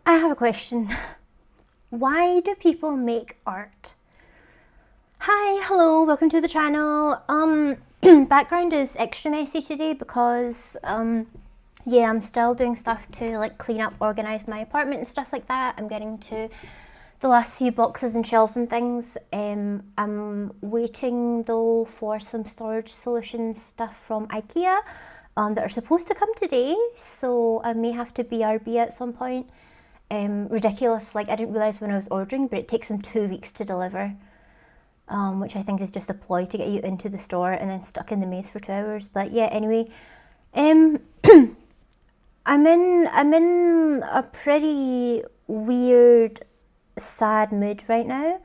I have a question. Why do people make art? Hi, hello, welcome to the channel. Background is extra messy today because, yeah, I'm still doing stuff to like clean up, organise my apartment and stuff like that. I'm getting to the last few boxes and shelves and things. I'm waiting though for some storage solutions stuff from IKEA that are supposed to come today, so I may have to BRB at some point. Ridiculous, like I didn't realise when I was ordering, but it takes them 2 weeks to deliver, which I think is just a ploy to get you into the store and then stuck in the maze for 2 hours. But yeah, anyway, I'm in a pretty weird, sad mood right now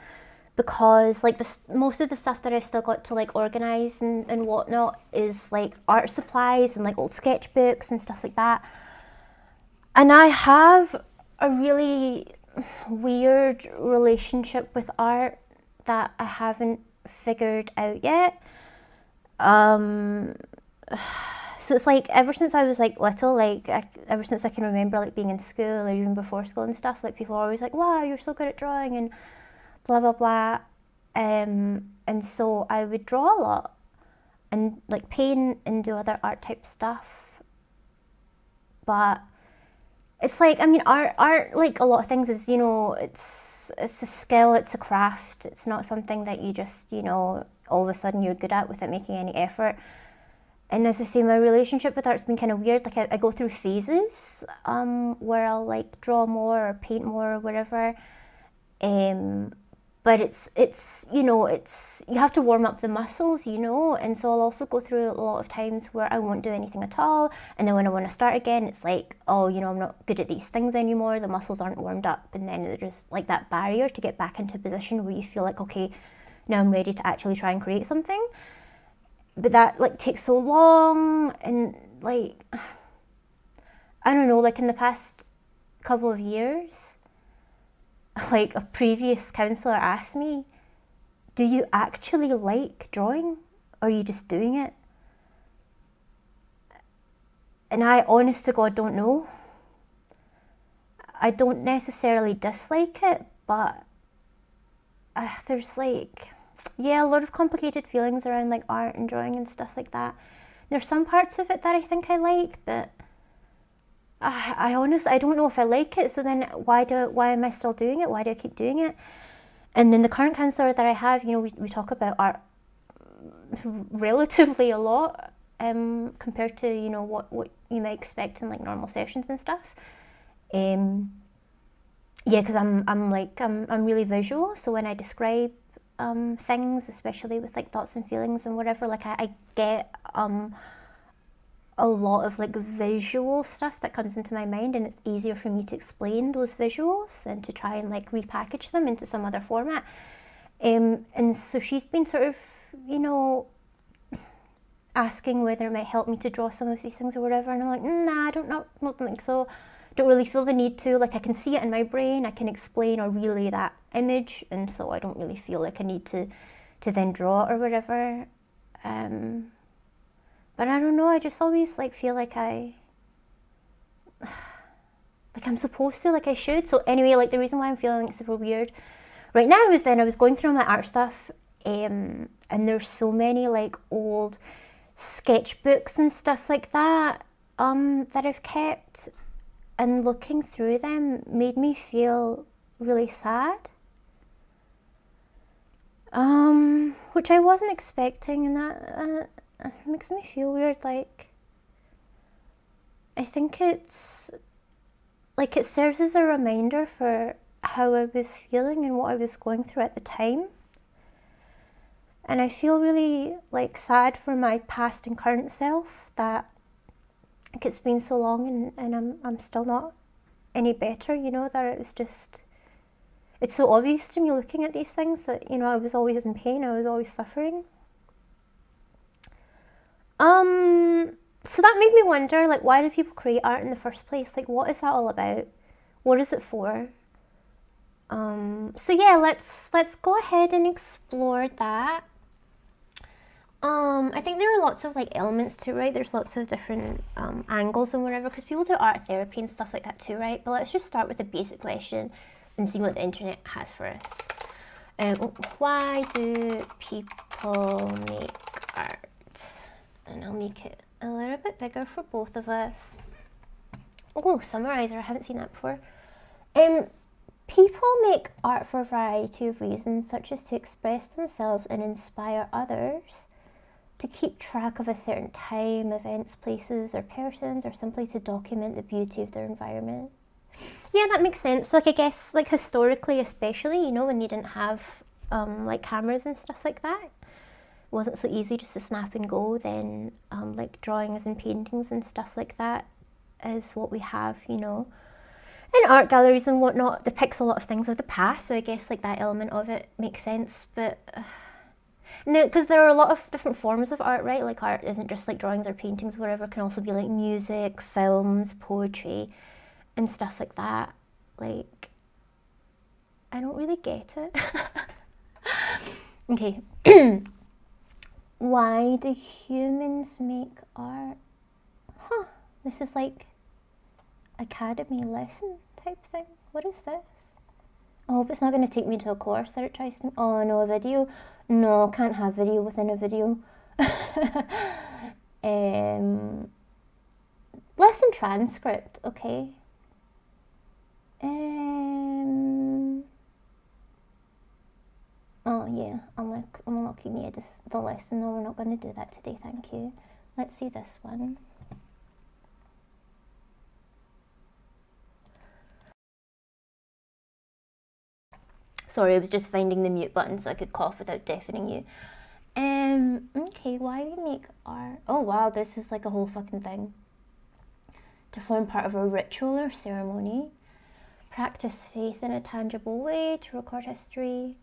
because like most of the stuff that I've still got to like organise and whatnot is like art supplies and like old sketchbooks and stuff like that. And I have a really weird relationship with art that I haven't figured out yet. So it's like ever since I was like little, like ever since I can remember like being in school or even before school and stuff, like people are always like, wow, you're so good at drawing and blah blah blah. And so I would draw a lot and like paint and do other art type stuff. But it's like, I mean, art like a lot of things is, you know, it's a skill, it's a craft. It's not something that you just, you know, all of a sudden you're good at without making any effort. And as I say, my relationship with art's been kind of weird. Like I go through phases where I'll like draw more or paint more or whatever. But it's you know, it's you have to warm up the muscles, you know. And so I'll also go through a lot of times where I won't do anything at all. And then when I want to start again, it's like, oh, you know, I'm not good at these things anymore. The muscles aren't warmed up. And then there's like that barrier to get back into a position where you feel like, okay, now I'm ready to actually try and create something. But that like takes so long, and like I don't know, like in the past couple of years, like a previous counsellor asked me, do you actually like drawing or are you just doing it? And I honest to God don't know. I don't necessarily dislike it, but there's like, yeah, a lot of complicated feelings around like art and drawing and stuff like that. There's some parts of it that I think I like, but I honestly, I don't know if I like it. So then why am I still doing it? Why do I keep doing it? And then the current counsellor that I have, you know, we talk about art relatively a lot compared to, you know, what you might expect in like normal sessions and stuff. Yeah, because I'm really visual. So when I describe things, especially with like thoughts and feelings and whatever, like I get a lot of like visual stuff that comes into my mind, and it's easier for me to explain those visuals than to try and like repackage them into some other format. And so she's been sort of, you know, asking whether it might help me to draw some of these things or whatever, and I'm like, nah, I don't think so. Don't really feel the need to. Like I can see it in my brain, I can explain or relay that image, and so I don't really feel like I need to then draw it or whatever. But I don't know, I just always like feel like I'm supposed to, like I should. So anyway, like the reason why I'm feeling like super weird right now is then I was going through my art stuff, and there's so many like old sketchbooks and stuff like that that I've kept, and looking through them made me feel really sad, which I wasn't expecting, and that makes me feel weird. Like I think it's like it serves as a reminder for how I was feeling and what I was going through at the time. And I feel really like sad for my past and current self that like, it's been so long and I'm still not any better, you know, that it's so obvious to me looking at these things that, you know, I was always in pain, I was always suffering. So that made me wonder, like, why do people create art in the first place? Like, what is that all about? What is it for? So yeah, let's go ahead and explore that. I think there are lots of like elements to it, right? There's lots of different angles and whatever, because people do art therapy and stuff like that too, right? But let's just start with the basic question and see what the internet has for us. Why do people make art? And I'll make it a little bit bigger for both of us. Oh, summarizer, I haven't seen that before. People make art for a variety of reasons, such as to express themselves and inspire others, to keep track of a certain time, events, places, or persons, or simply to document the beauty of their environment. Yeah, that makes sense. Like, I guess, like, historically especially, you know, when you didn't have, like, cameras and stuff like that, it wasn't so easy just to snap and go, then, like, drawings and paintings and stuff like that is what we have, you know. And art galleries and whatnot depicts a lot of things of the past, so I guess, like, that element of it makes sense, but... because there are a lot of different forms of art, right? Like, art isn't just like drawings or paintings, whatever. It can also be like music, films, poetry, and stuff like that. Like, I don't really get it. Okay. Why do humans make art? Huh. This is like academy lesson type thing. What is this? I hope it's not going to take me to a course that it tries to... Oh, no, a video. No, can't have video within a video. Lesson transcript, okay. Oh, yeah, unlocking the lesson. No, we're not going to do that today, thank you. Let's see this one. Sorry, I was just finding the mute button so I could cough without deafening you. Okay, why we make art? Oh wow, this is like a whole fucking thing. To form part of a ritual or ceremony, practice faith in a tangible way, to record history,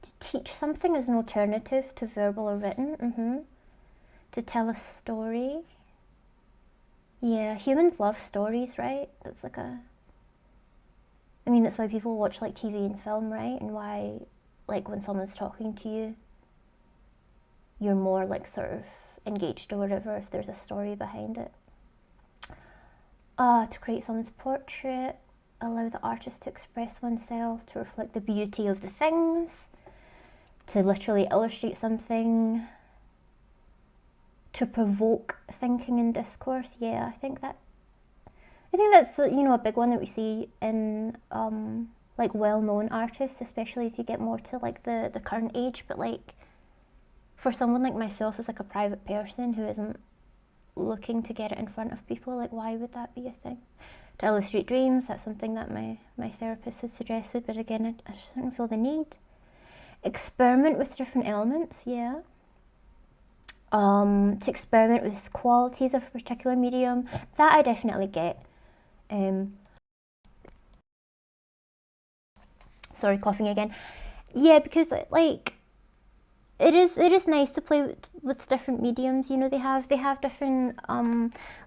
to teach something as an alternative to verbal or written, to tell a story. Yeah, humans love stories, right? That's like a... I mean, that's why people watch like TV and film, right? And why, like, when someone's talking to you, you're more like sort of engaged or whatever if there's a story behind it. To create someone's portrait, allow the artist to express oneself, to reflect the beauty of the things, to literally illustrate something, to provoke thinking and discourse. Yeah, I think that's, you know, a big one that we see in like well-known artists, especially as you get more to like the current age. But like for someone like myself as like a private person who isn't looking to get it in front of people, like why would that be a thing? To illustrate dreams, that's something that my therapist has suggested, but again, I just don't feel the need. Experiment with different elements, yeah. To experiment with qualities of a particular medium, that I definitely get. Sorry, coughing again. Yeah, because like it is nice to play with different mediums. You know, they have different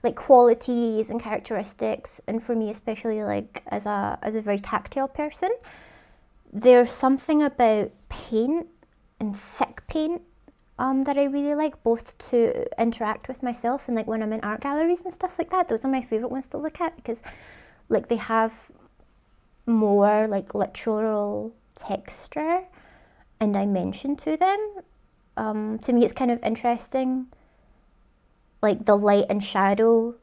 like qualities and characteristics. And for me, especially like as a very tactile person, there's something about paint and thick paint that I really like, both to interact with myself and like when I'm in art galleries and stuff like that. Those are my favorite ones to look at because like they have more like literal texture and dimension to them. To me, it's kind of interesting, like the light and shadow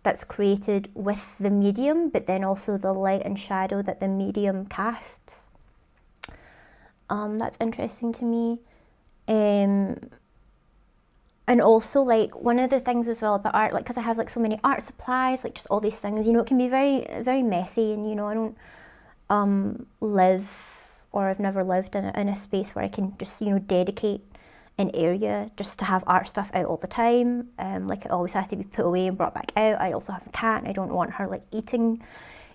that's created with the medium, but then also the light and shadow that the medium casts. That's interesting to me. And also like one of the things as well about art, like because I have like so many art supplies, like just all these things, you know, it can be very, very messy, and you know, I don't live, or I've never lived in a space where I can just, you know, dedicate an area just to have art stuff out all the time. Like it always has to be put away and brought back out. I also have a cat and I don't want her like eating,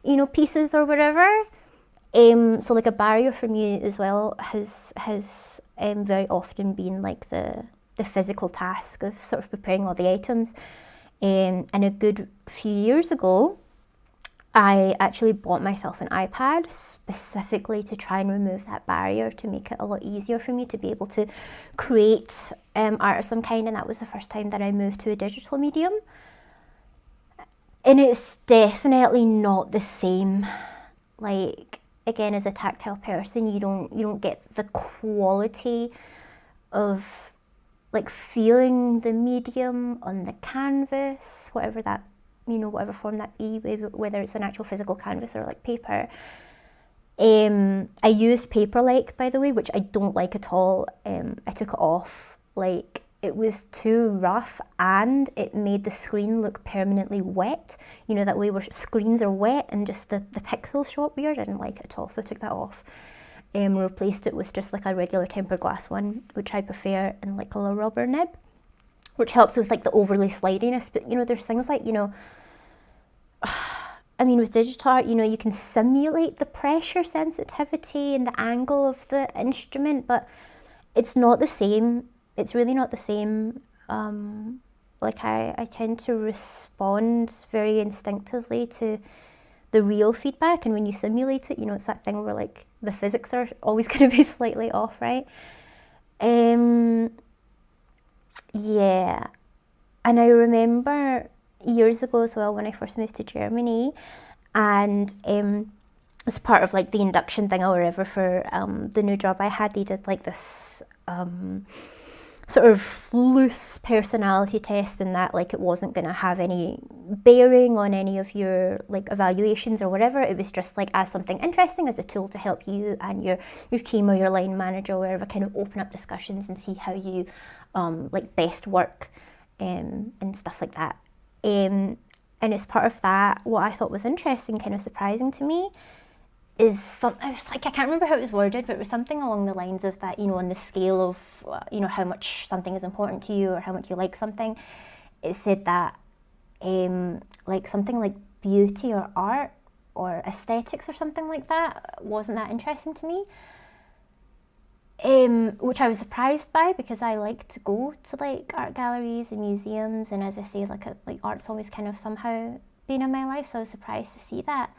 you know, pieces or whatever. So like a barrier for me as well has very often been like the physical task of sort of preparing all the items. And a good few years ago, I actually bought myself an iPad specifically to try and remove that barrier, to make it a lot easier for me to be able to create art of some kind. And that was the first time that I moved to a digital medium. And it's definitely not the same. Like, again, as a tactile person, you don't get the quality of like feeling the medium on the canvas, whatever that, whatever form that be, whether it's an actual physical canvas or like paper. I used Paperlike, by the way, which I don't like at all. I took it off. Like, it was too rough, and it made the screen look permanently wet. That way where screens are wet and just the pixels show up weird. I didn't like it at all, so I took that off. Replaced it with just like a regular tempered glass one, which I prefer, and like a little rubber nib, which helps with like the overly slidiness. But there's things like, with digital art, you can simulate the pressure sensitivity and the angle of the instrument, but it's not the same. It's really not the same. Like I tend to respond very instinctively to the real feedback, and when you simulate it, it's that thing where like the physics are always going to be slightly off, right? Yeah. And I remember years ago as well, when I first moved to Germany, and as part of like the induction thing or whatever for the new job I had, they did like this sort of loose personality test, and that like it wasn't going to have any bearing on any of your like evaluations or whatever. It was just like as something interesting, as a tool to help you and your team or your line manager or wherever kind of open up discussions and see how you like best work and stuff like that. And as part of that, what I thought was interesting, kind of surprising to me, is I was like, I can't remember how it was worded, but it was something along the lines of that, on the scale of, how much something is important to you or how much you like something. It said that, like something like beauty or art or aesthetics or something like that wasn't that interesting to me. Which I was surprised by, because I like to go to like art galleries and museums, and as I say, like art's always kind of somehow been in my life, so I was surprised to see that.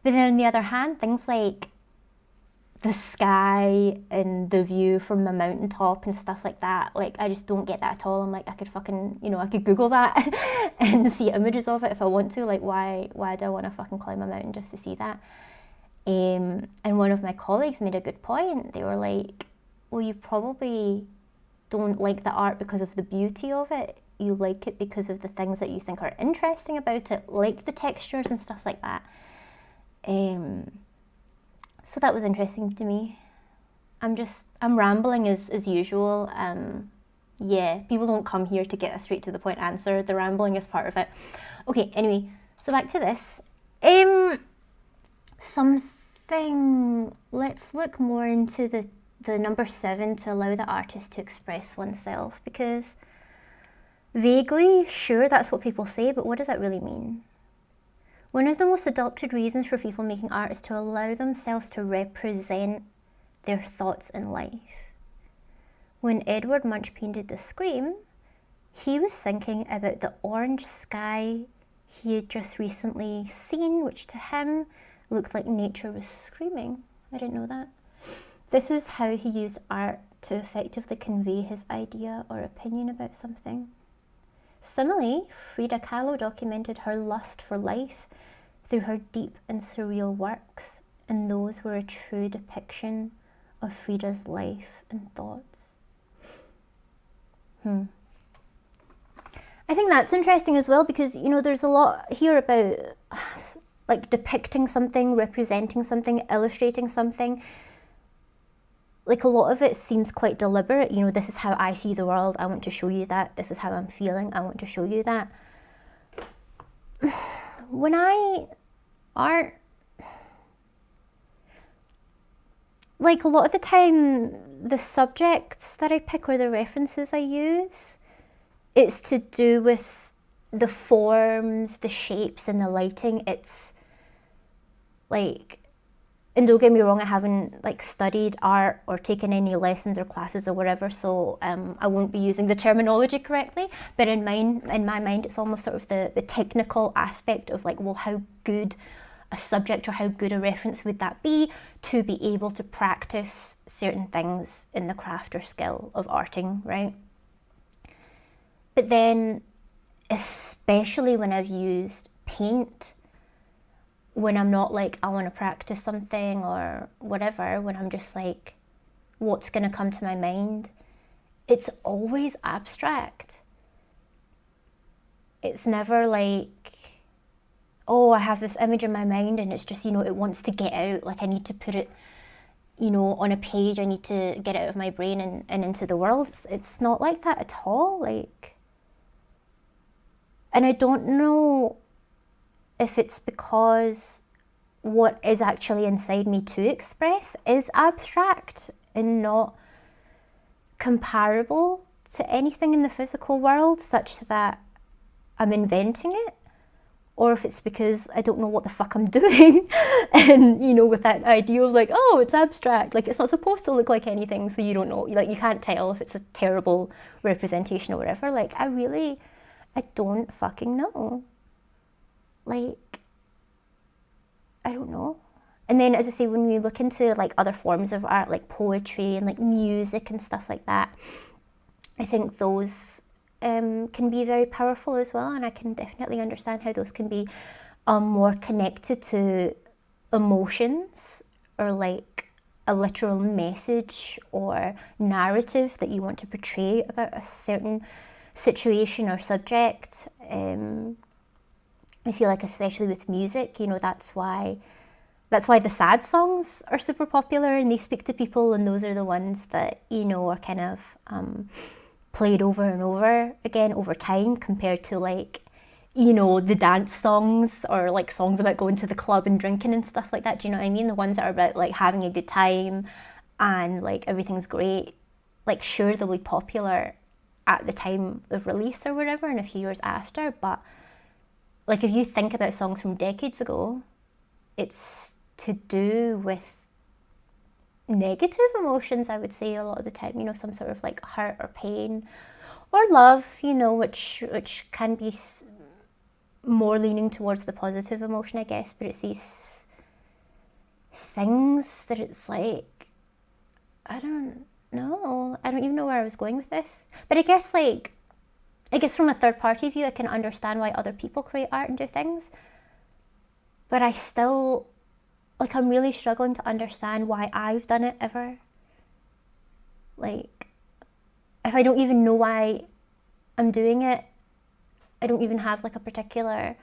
But then on the other hand, things like the sky and the view from the mountaintop and stuff like that, like I just don't get that at all. I'm like, I could fucking, I could Google that and see images of it if I want to. Like, why do I want to fucking climb a mountain just to see that? And one of my colleagues made a good point. They were like, well, you probably don't like the art because of the beauty of it. You like it because of the things that you think are interesting about it, like the textures and stuff like that. So that was interesting to me. I'm rambling as usual. Yeah, people don't come here to get a straight to the point answer. The rambling is part of it. Okay, anyway, so back to this. Let's look more into the number 7, to allow the artist to express oneself, because vaguely, sure, that's what people say, but what does that really mean? One of the most adopted reasons for people making art is to allow themselves to represent their thoughts in life. When Edward Munch painted The Scream, he was thinking about the orange sky he had just recently seen, which to him looked like nature was screaming. I didn't know that. This is how he used art to effectively convey his idea or opinion about something. Similarly, Frida Kahlo documented her lust for life through her deep and surreal works, and those were a true depiction of Frida's life and thoughts. I think that's interesting as well, because, there's a lot here about like depicting something, representing something, illustrating something. Like, a lot of it seems quite deliberate. This is how I see the world. I want to show you that. This is how I'm feeling. I want to show you that. When I art, like, a lot of the time, the subjects that I pick or the references I use, it's to do with the forms, the shapes, and the lighting. It's like, and don't get me wrong, I haven't like studied art or taken any lessons or classes or whatever, so I won't be using the terminology correctly. But in my mind, it's almost sort of the technical aspect of like, well, how good a subject or how good a reference would that be to be able to practice certain things in the craft or skill of arting, right? But then, especially when I've used paint, when I'm not like, I want to practice something or whatever, when I'm just like, what's going to come to my mind, it's always abstract. It's never like, oh, I have this image in my mind and it's just, it wants to get out. Like I need to put it, on a page. I need to get it out of my brain and into the world. It's not like that at all. Like, and I don't know if it's because what is actually inside me to express is abstract and not comparable to anything in the physical world, such that I'm inventing it, or if it's because I don't know what the fuck I'm doing. And with that idea of like, oh, it's abstract, like it's not supposed to look like anything, so you don't know, like you can't tell if it's a terrible representation or whatever. Like I don't fucking know. Like, I don't know. And then, as I say, when you look into like other forms of art, like poetry and like music and stuff like that, I think those can be very powerful as well. And I can definitely understand how those can be more connected to emotions or like a literal message or narrative that you want to portray about a certain situation or subject. I feel like especially with music, that's why the sad songs are super popular and they speak to people, and those are the ones that, are kind of played over and over again over time, compared to like, the dance songs or like songs about going to the club and drinking and stuff like that. Do you know what I mean? The ones that are about like having a good time and like everything's great. Like sure, they'll be popular at the time of release or whatever and a few years after, but like if you think about songs from decades ago, it's to do with negative emotions, I would say, a lot of the time, some sort of like hurt or pain or love, which can be more leaning towards the positive emotion, I guess. But it's these things that it's like, I don't know. I don't even know where I was going with this. But I guess from a third party view, I can understand why other people create art and do things. But I still, like, I'm really struggling to understand why I've done it ever. Like, if I don't even know why I'm doing it, I don't even have like a particular,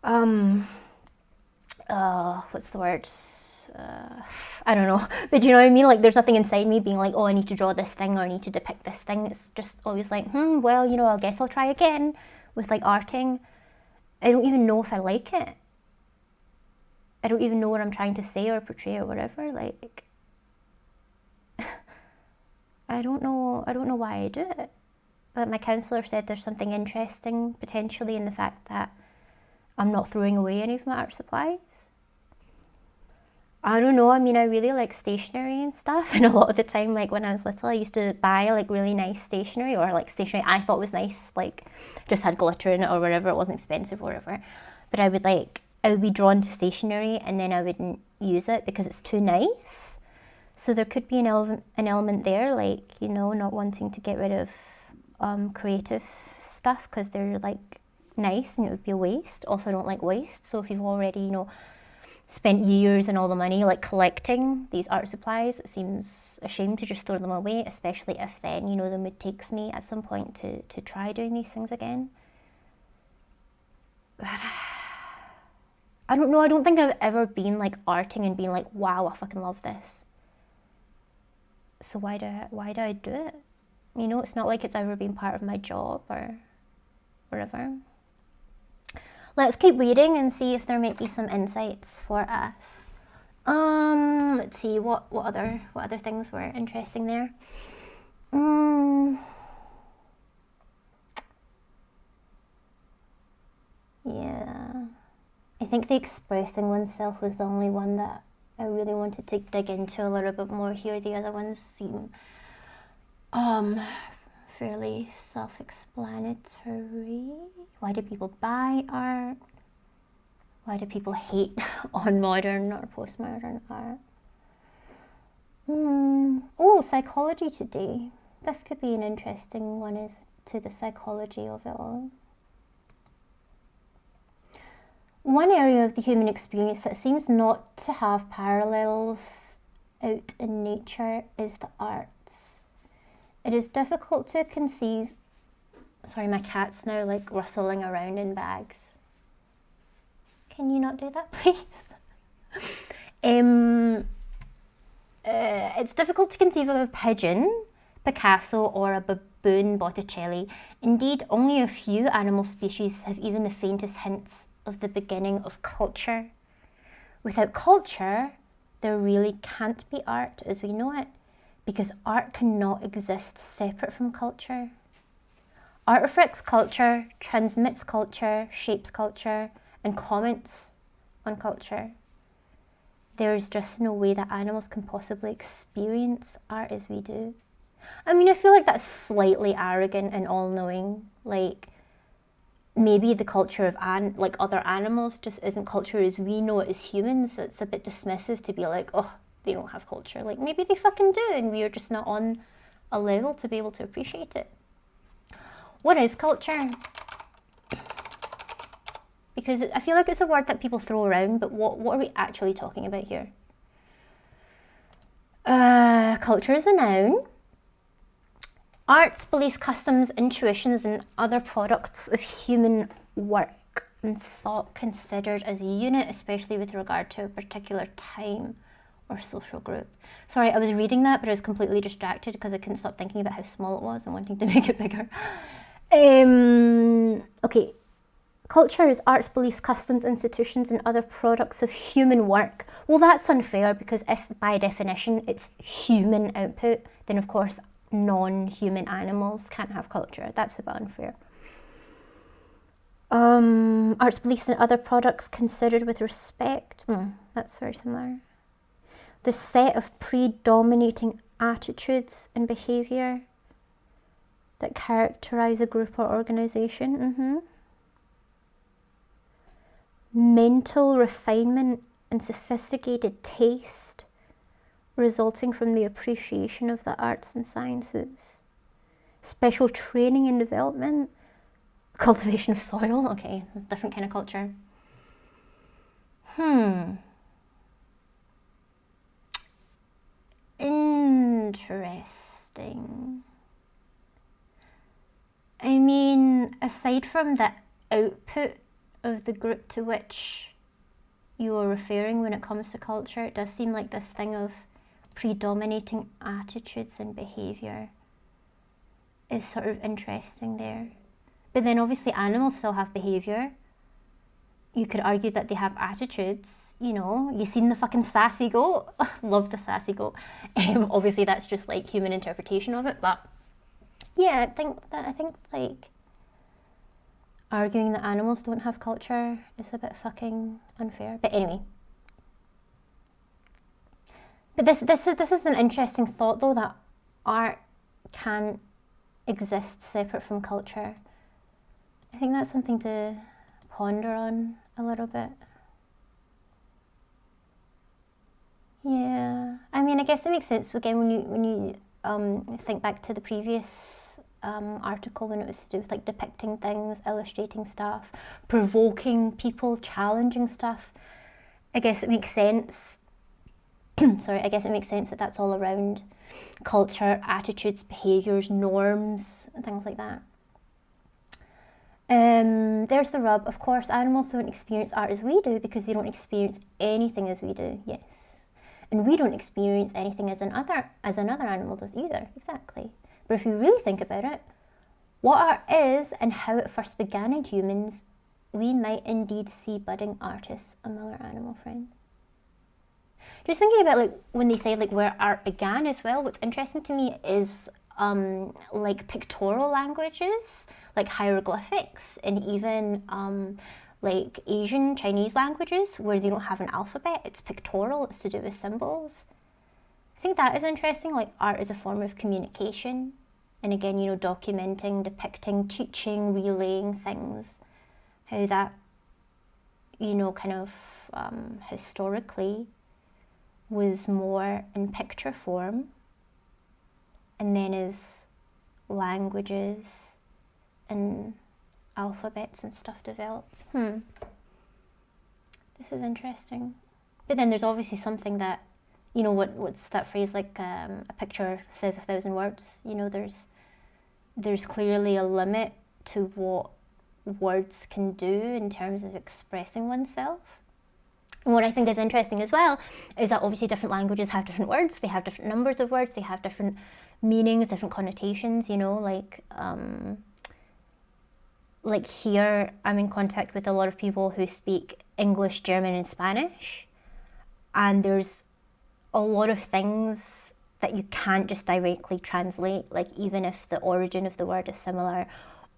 what's the word? I don't know. But you know what I mean? Like there's nothing inside me being like, oh, I need to draw this thing or I need to depict this thing. It's just always like, well, I guess I'll try again with like arting. I don't even know if I like it. I don't even know what I'm trying to say or portray or whatever. Like, I don't know why I do it. But my counsellor said there's something interesting potentially in the fact that I'm not throwing away any of my art supplies. I don't know. I mean, I really like stationery and stuff. And a lot of the time, like when I was little, I used to buy like really nice stationery, or like stationery I thought was nice, like just had glitter in it or whatever. It wasn't expensive or whatever. But I would be drawn to stationery and then I wouldn't use it because it's too nice. So there could be an element there, like, not wanting to get rid of creative stuff because they're like nice and it would be a waste. Also, I don't like waste. So if you've already, spent years and all the money like collecting these art supplies, it seems a shame to just throw them away, especially if then, the mood takes me at some point to try doing these things again. But I don't know. I don't think I've ever been like arting and being like, wow, I fucking love this. So why do I do it? It's not like it's ever been part of my job or whatever. Let's keep reading and see if there might be some insights for us. Let's see what other things were interesting there. Yeah, I think the expressing oneself was the only one that I really wanted to dig into a little bit more here. The other ones seem fairly self-explanatory. Why do people buy art? Why do people hate on modern or postmodern art? Oh, psychology today. This could be an interesting one, as to the psychology of it all. One area of the human experience that seems not to have parallels out in nature is the arts. It is difficult to conceive... Sorry, my cat's now like rustling around in bags. Can you not do that, please? It's difficult to conceive of a pigeon, Picasso, or a baboon, Botticelli. Indeed, only a few animal species have even the faintest hints of the beginning of culture. Without culture, there really can't be art as we know it, because art cannot exist separate from culture. Art reflects culture, transmits culture, shapes culture, and comments on culture. There is just no way that animals can possibly experience art as we do. I mean, I feel like that's slightly arrogant and all-knowing. Like, maybe the culture of other animals just isn't culture as we know it as humans. It's a bit dismissive to be like, oh, they don't have culture. Like, maybe they fucking do, and we are just not on a level to be able to appreciate it. What is culture? Because I feel like it's a word that people throw around, but what are we actually talking about here? Culture is a noun. Arts, beliefs, customs, intuitions, and other products of human work and thought considered as a unit, especially with regard to a particular time or social group. Sorry, I was reading that, but I was completely distracted because I couldn't stop thinking about how small it was and wanting to make it bigger. Okay. Culture is arts, beliefs, customs, institutions, and other products of human work. Well, that's unfair, because if by definition it's human output, then of course non-human animals can't have culture. That's a bit unfair. Arts, beliefs, and other products considered with respect. That's very similar. The set of predominating attitudes and behaviour that characterise a group or organisation. Mental refinement and sophisticated taste resulting from the appreciation of the arts and sciences. Special training and development. Cultivation of soil. Okay, different kind of culture. Interesting. I mean, aside from the output of the group to which you are referring when it comes to culture, it does seem like this thing of predominating attitudes and behaviour is sort of interesting there. But then obviously animals still have behaviour. You could argue that they have attitudes, you know. You seen the fucking sassy goat? Love the sassy goat. Obviously that's just like human interpretation of it, but yeah, I think like arguing that animals don't have culture is a bit fucking unfair. But anyway. But this is an interesting thought though, that art can't exist separate from culture. I think that's something to ponder on a little bit. Yeah, I mean, I guess it makes sense again when you think back to the previous article when it was to do with like depicting things, illustrating stuff, provoking people, challenging stuff. I guess it makes sense. Sorry, I guess it makes sense that that's all around culture, attitudes, behaviours, norms, and things like that. There's the rub. Of course, animals don't experience art as we do because they don't experience anything as we do. Yes. And we don't experience anything as another animal does either. Exactly. But if you really think about it, what art is and how it first began in humans, we might indeed see budding artists among our animal friends. Just thinking about like when they say like where art began as well, what's interesting to me is like pictorial languages, like hieroglyphics, and even like Asian Chinese languages where they don't have an alphabet. It's pictorial, it's to do with symbols. I think that is interesting, like art is a form of communication. And again, documenting, depicting, teaching, relaying things. How that, kind of historically was more in picture form. And then as languages and alphabets and stuff developed. This is interesting. But then there's obviously something that, what's that phrase, like a picture says 1,000 words. There's clearly a limit to what words can do in terms of expressing oneself. And what I think is interesting as well is that obviously different languages have different words, they have different numbers of words, they have different meanings, different connotations, like here I'm in contact with a lot of people who speak English, German and Spanish, and there's a lot of things that you can't just directly translate, like even if the origin of the word is similar,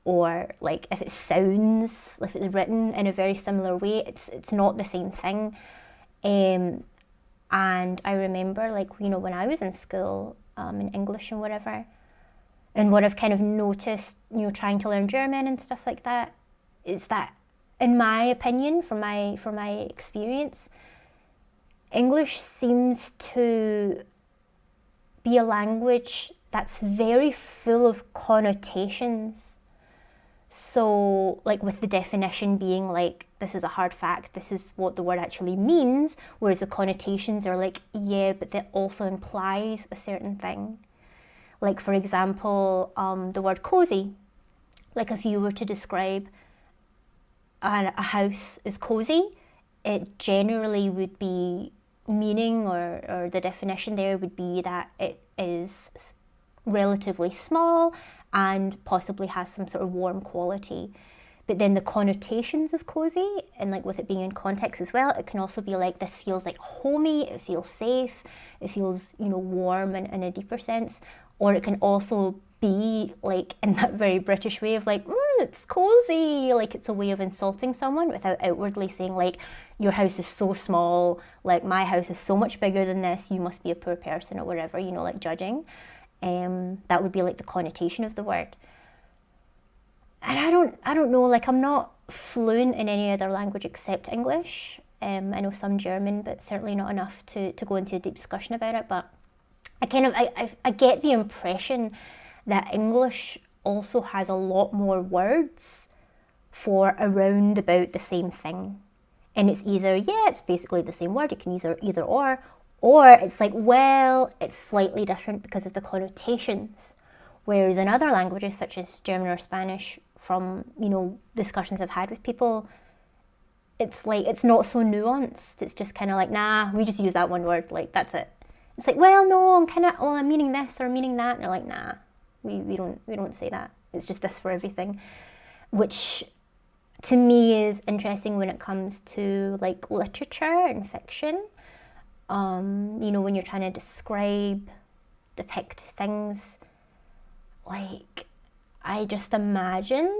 or like if it's written in a very similar way, it's not the same thing. And I remember, like, when I was in school, in English and whatever, and what I've kind of noticed, trying to learn German and stuff like that, is that, in my opinion, from my experience, English seems to be a language that's very full of connotations. So, like, with the definition being like, this is a hard fact, this is what the word actually means, whereas the connotations are like, yeah, but that also implies a certain thing. Like, for example, the word cozy. Like, if you were to describe a house as cozy, it generally would be meaning, or the definition there would be that it is relatively small and possibly has some sort of warm quality. But then the connotations of cozy, and like with it being in context as well, it can also be like, this feels like homey, it feels safe, it feels, warm in a deeper sense. Or it can also be like in that very British way of like, it's cozy, like it's a way of insulting someone without outwardly saying like, your house is so small, like my house is so much bigger than this, you must be a poor person, or whatever, like judging. That would be like the connotation of the word. And I don't know, like I'm not fluent in any other language except English. I know some German, but certainly not enough to go into a deep discussion about it. But I get the impression that English also has a lot more words for around about the same thing. And it's either, yeah, it's basically the same word, it can either or it's like, well, it's slightly different because of the connotations. Whereas in other languages, such as German or Spanish, from, discussions I've had with people, it's like, it's not so nuanced. It's just kind of like, nah, we just use that one word, like, that's it. It's like, well, no, I'm meaning this or meaning that. And they're like, nah, we don't say that. It's just this for everything. Which to me is interesting when it comes to like literature and fiction. When you're trying to depict things, like, I just imagine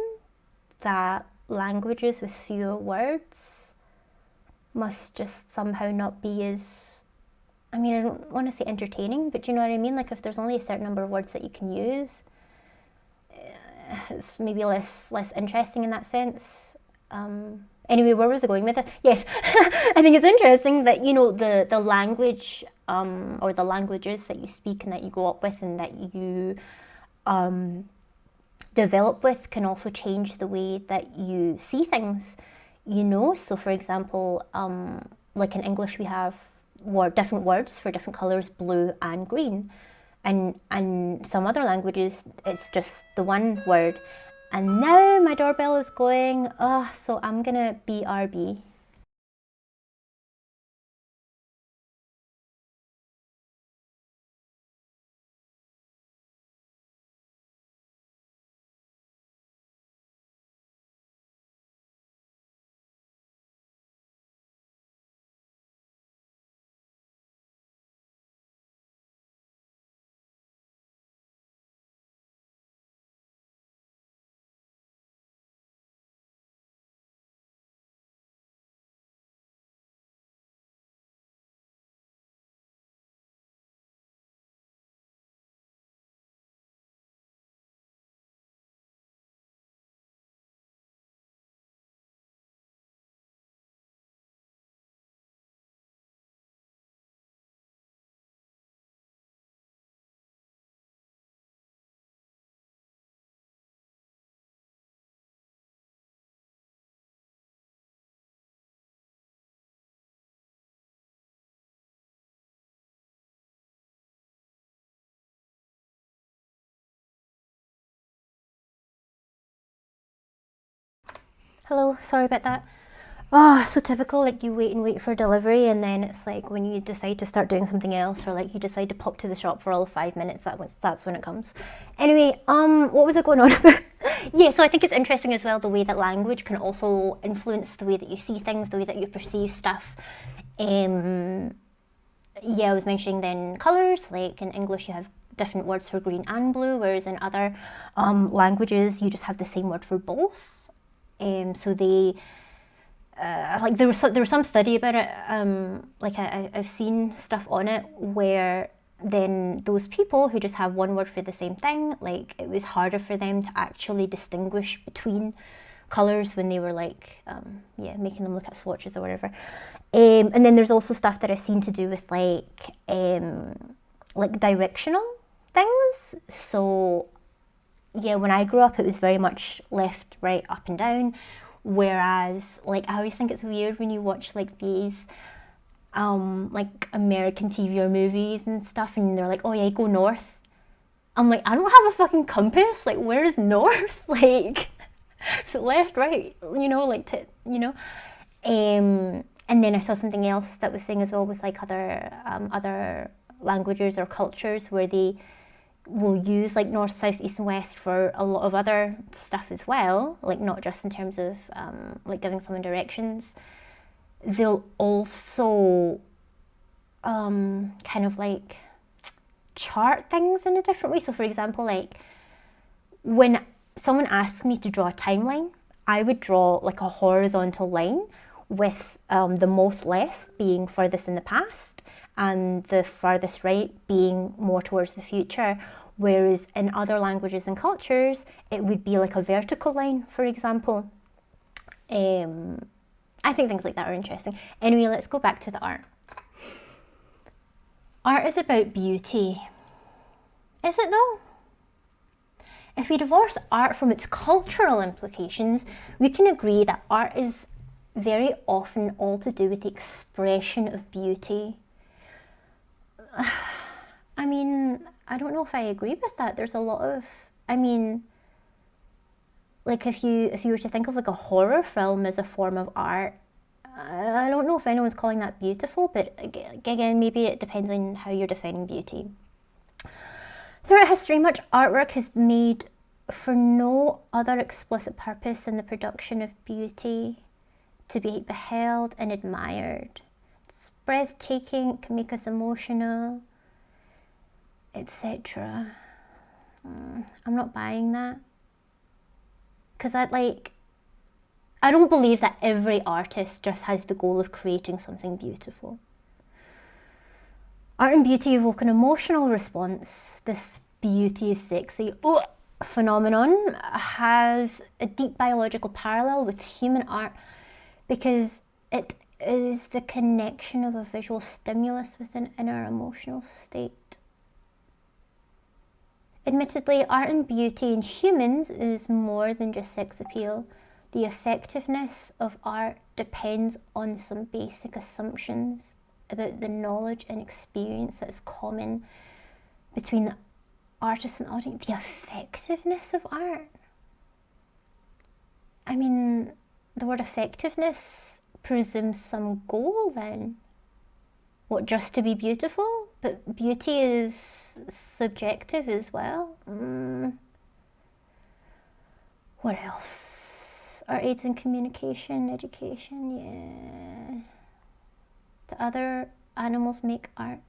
that languages with fewer words must just somehow not be as, I don't want to say entertaining, but you know what I mean? Like, if there's only a certain number of words that you can use, it's maybe less interesting in that sense. Anyway, where was I going with it? Yes, I think it's interesting that, the language, or the languages that you speak and that you grow up with and that you develop with can also change the way that you see things, So for example, like in English we have different words for different colours, blue and green. And some other languages, it's just the one word. And now my doorbell is going, so I'm gonna BRB. Hello, sorry about that. Oh, so typical, like you wait and wait for delivery and then it's like when you decide to start doing something else or like you decide to pop to the shop for all of 5 minutes, that's when it comes. Anyway, what was I going on about? Yeah, so I think it's interesting as well the way that language can also influence the way that you see things, the way that you perceive stuff. Yeah, I was mentioning then colours, like in English you have different words for green and blue, whereas in other languages you just have the same word for both. So they like there was some study about it. Like I've seen stuff on it where then those people who just have one word for the same thing, like it was harder for them to actually distinguish between colours when they were like making them look at swatches or whatever. And then there's also stuff that I've seen to do with like directional things. So yeah, when I grew up, it was very much left, right, up and down. Whereas, like, I always think it's weird when you watch like these, like American TV or movies and stuff, and they're like, "Oh yeah, go north." I'm like, I don't have a fucking compass. Like, where is north? Like, so left, right, like and then I saw something else that was saying as well with like other languages or cultures where they will use like north, south, east and west for a lot of other stuff as well, like not just in terms of like giving someone directions. They'll also kind of like chart things in a different way. So for example, like when someone asks me to draw a timeline, I would draw like a horizontal line with the most left being furthest in the past and the farthest right being more towards the future. Whereas in other languages and cultures, it would be like a vertical line, for example. I think things like that are interesting. Anyway, let's go back to the art. Art is about beauty. Is it though? If we divorce art from its cultural implications, we can agree that art is very often all to do with the expression of beauty. I mean, I don't know if I agree with that. There's a lot of, like if you were to think of like a horror film as a form of art, I don't know if anyone's calling that beautiful, but again, maybe it depends on how you're defining beauty. Throughout history, much artwork has made for no other explicit purpose than the production of beauty, to be beheld and admired. It's breathtaking, it can make us emotional, etc. I'm not buying that. Because I don't believe that every artist just has the goal of creating something beautiful. Art and beauty evoke an emotional response. This beauty is sexy phenomenon has a deep biological parallel with human art because it is the connection of a visual stimulus with an inner emotional state. Admittedly, art and beauty in humans is more than just sex appeal. The effectiveness of art depends on some basic assumptions about the knowledge and experience that is common between the artist and audience. The effectiveness of art. I mean, the word effectiveness presumes some goal then. What, just to be beautiful? But beauty is subjective as well. What else? Art aids in communication, education, yeah. Do other animals make art?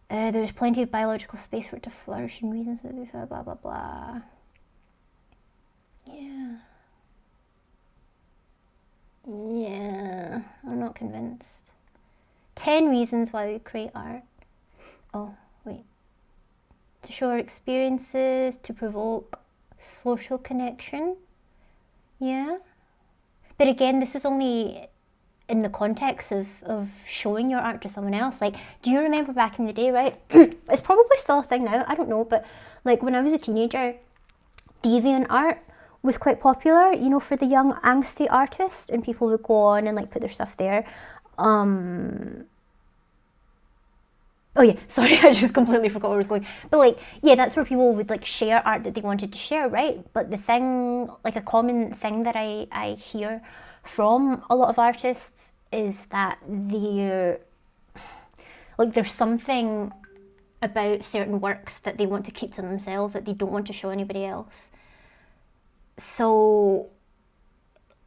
There's plenty of biological space for it to flourish and reasons, blah, blah, blah, blah. Yeah, I'm not convinced. 10 reasons why we create art. Oh, wait. To show our experiences, to provoke social connection. Yeah. But again, this is only in the context of showing your art to someone else. Like, do you remember back in the day, right? It's probably still a thing now, I don't know, but like when I was a teenager, DeviantArt was quite popular, for the young angsty artist, and people would go on and like put their stuff there. Oh yeah, sorry, I just completely forgot where I was going. But like, yeah, that's where people would like share art that they wanted to share, right? But the thing, like a common thing that I hear from a lot of artists is that they're like, there's something about certain works that they want to keep to themselves, that they don't want to show anybody else. So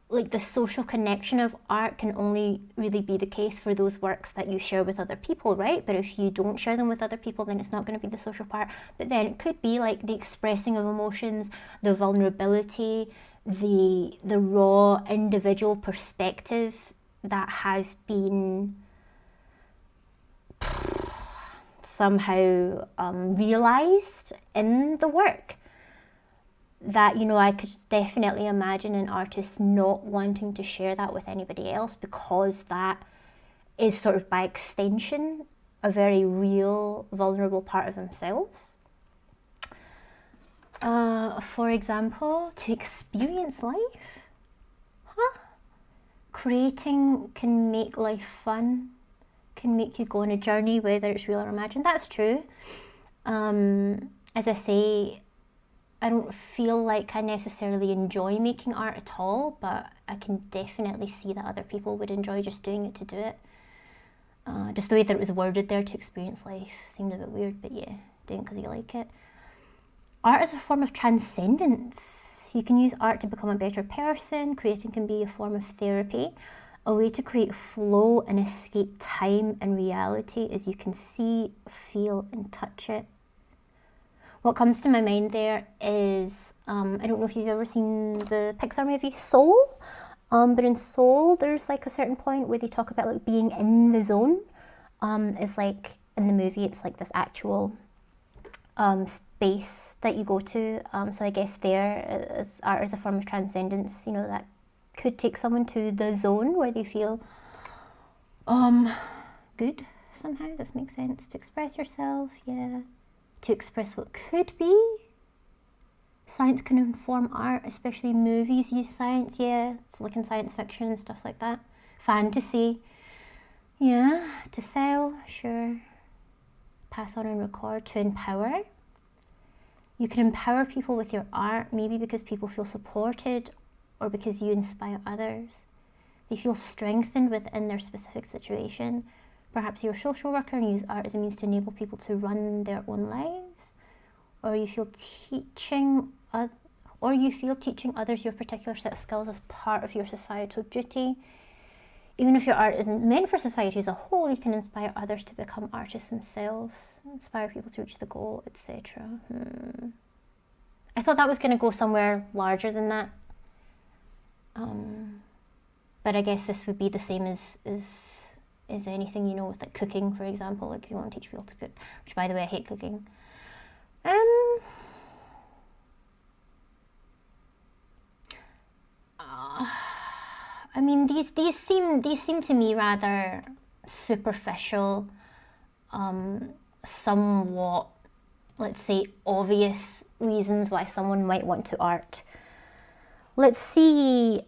like the social connection of art can only really be the case for those works that you share with other people, right? But if you don't share them with other people, then it's not going to be the social part. But then it could be like the expressing of emotions, the vulnerability, the raw individual perspective that has been somehow realized in the work. That, you know, I could definitely imagine an artist not wanting to share that with anybody else, because that is sort of by extension a very real, vulnerable part of themselves. For example, to experience life. Creating can make life fun, can make you go on a journey, whether it's real or imagined. That's true. As I say, I don't feel like I necessarily enjoy making art at all, but I can definitely see that other people would enjoy just doing it to do it. Just the way that it was worded there, to experience life, seemed a bit weird, but yeah, doing it because you like it. Art is a form of transcendence. You can use art to become a better person. Creating can be a form of therapy, a way to create flow and escape time and reality as you can see, feel, and touch it. What comes to my mind there is, I don't know if you've ever seen the Pixar movie Soul, but in Soul, there's like a certain point where they talk about like being in the zone. It's like, in the movie, it's like this actual space that you go to. So I guess there, is art is a form of transcendence, you know, that could take someone to the zone where they feel good somehow. This makes sense. To express yourself, yeah. To express what could be. Science can inform art, especially movies use science, yeah. It's like in science fiction and stuff like that. Fantasy, yeah. To sell, sure. Pass on and record. To empower. You can empower people with your art, maybe because people feel supported or because you inspire others. They feel strengthened within their specific situation. Perhaps you're a social worker and use art as a means to enable people to run their own lives, or you feel teaching others your particular set of skills as part of your societal duty. Even if your art isn't meant for society as a whole, you can inspire others to become artists themselves, inspire people to reach the goal, etc. I thought that was going to go somewhere larger than that. But I guess this would be the same as anything, you know, with like cooking, for example. Like if you want to teach people to cook, which by the way I hate cooking. I mean, these seem to me rather superficial, somewhat, let's say, obvious reasons why someone might want to art. Let's see,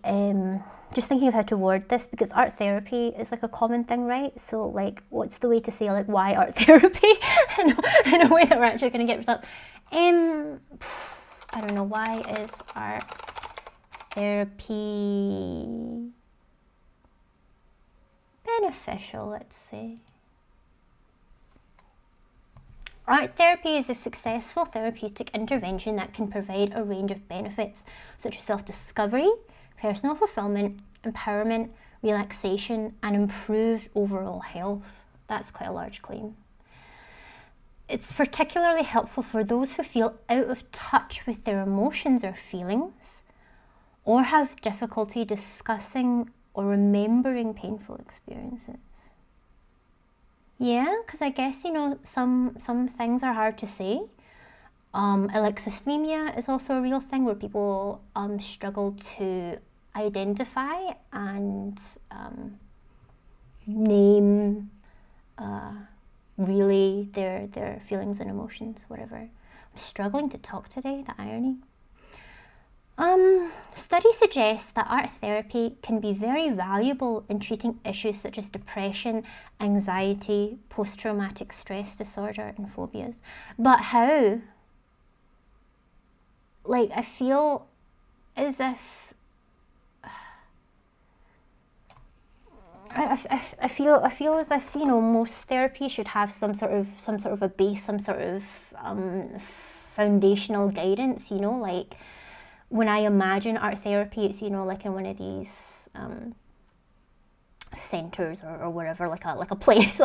just thinking of how to word this, because art therapy is like a common thing, right? So like, what's the way to say like why art therapy in a way that we're actually going to get results? I don't know, why is art therapy beneficial, let's say. Art therapy is a successful therapeutic intervention that can provide a range of benefits, such as self-discovery, personal fulfillment, empowerment, relaxation, and improved overall health. That's quite a large claim. It's particularly helpful for those who feel out of touch with their emotions or feelings, or have difficulty discussing or remembering painful experiences. Yeah, because I guess, you know, some things are hard to say. Alexithymia is also a real thing where people struggle to identify and name really their feelings and emotions, whatever. I'm struggling to talk today, the irony. Studying study suggests that art therapy can be very valuable in treating issues such as depression, anxiety, post-traumatic stress disorder, and phobias. But how? Like, I feel as if I feel as if, you know, most therapy should have some sort of a base, some sort of foundational guidance, you know. Like, when I imagine art therapy, it's, you know, like in one of these centres or wherever, like a place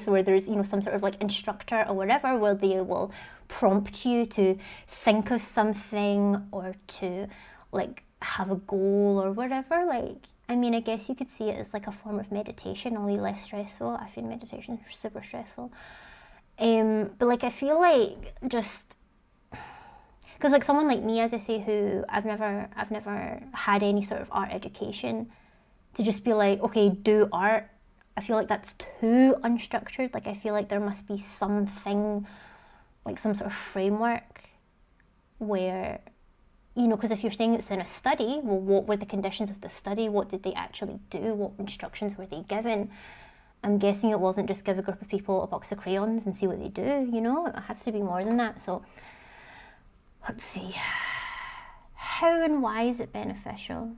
where there's, you know, some sort of like instructor or whatever, where they will prompt you to think of something or to like have a goal or whatever. Like, I mean, I guess you could see it as like a form of meditation, only less stressful. I find meditation super stressful. But like, I feel like just because like someone like me, as I say, who I've never had any sort of art education, to just be like, okay, do art, I feel like that's too unstructured. Like, I feel like there must be something, like some sort of framework where, you know, because if you're saying it's in a study, well, what were the conditions of the study? What did they actually do? What instructions were they given? I'm guessing it wasn't just give a group of people a box of crayons and see what they do, you know? It has to be more than that. So let's see. How and why is it beneficial?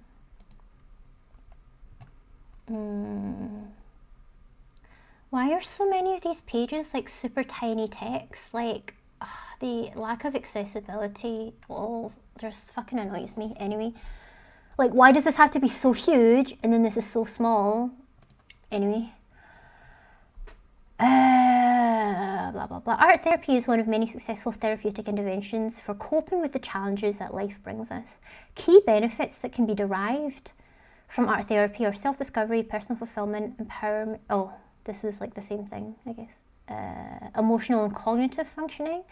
Why are so many of these pages like super tiny text? Like, the lack of accessibility, oh, just fucking annoys me. Anyway, like, why does this have to be so huge and then this is so small? Anyway, blah blah blah. Art therapy is one of many successful therapeutic interventions for coping with the challenges that life brings us. Key benefits that can be derived from art therapy are self-discovery, personal fulfillment, empowerment. Oh, this was like the same thing, I guess. Emotional and cognitive functioning,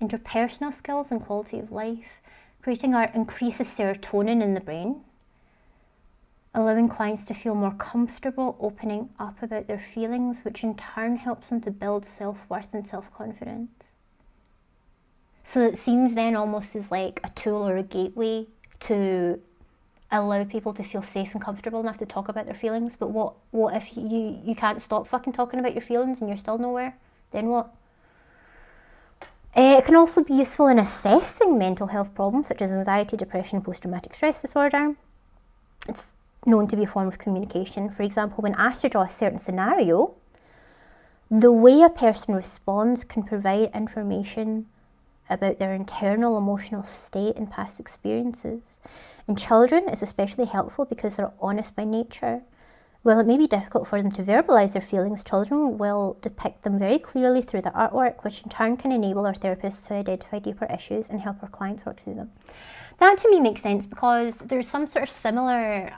interpersonal skills and quality of life. Creating art increases serotonin in the brain, allowing clients to feel more comfortable opening up about their feelings, which in turn helps them to build self-worth and self-confidence. So it seems then almost as like a tool or a gateway to allow people to feel safe and comfortable enough to talk about their feelings. But what if you can't stop fucking talking about your feelings and you're still nowhere? Then what? It can also be useful in assessing mental health problems such as anxiety, depression, post-traumatic stress disorder. It's known to be a form of communication. For example, when asked to draw a certain scenario, the way a person responds can provide information about their internal emotional state and past experiences. In children, it's especially helpful because they're honest by nature. While it may be difficult for them to verbalise their feelings, children will depict them very clearly through their artwork, which in turn can enable our therapists to identify deeper issues and help our clients work through them. That to me makes sense because there's some sort of similar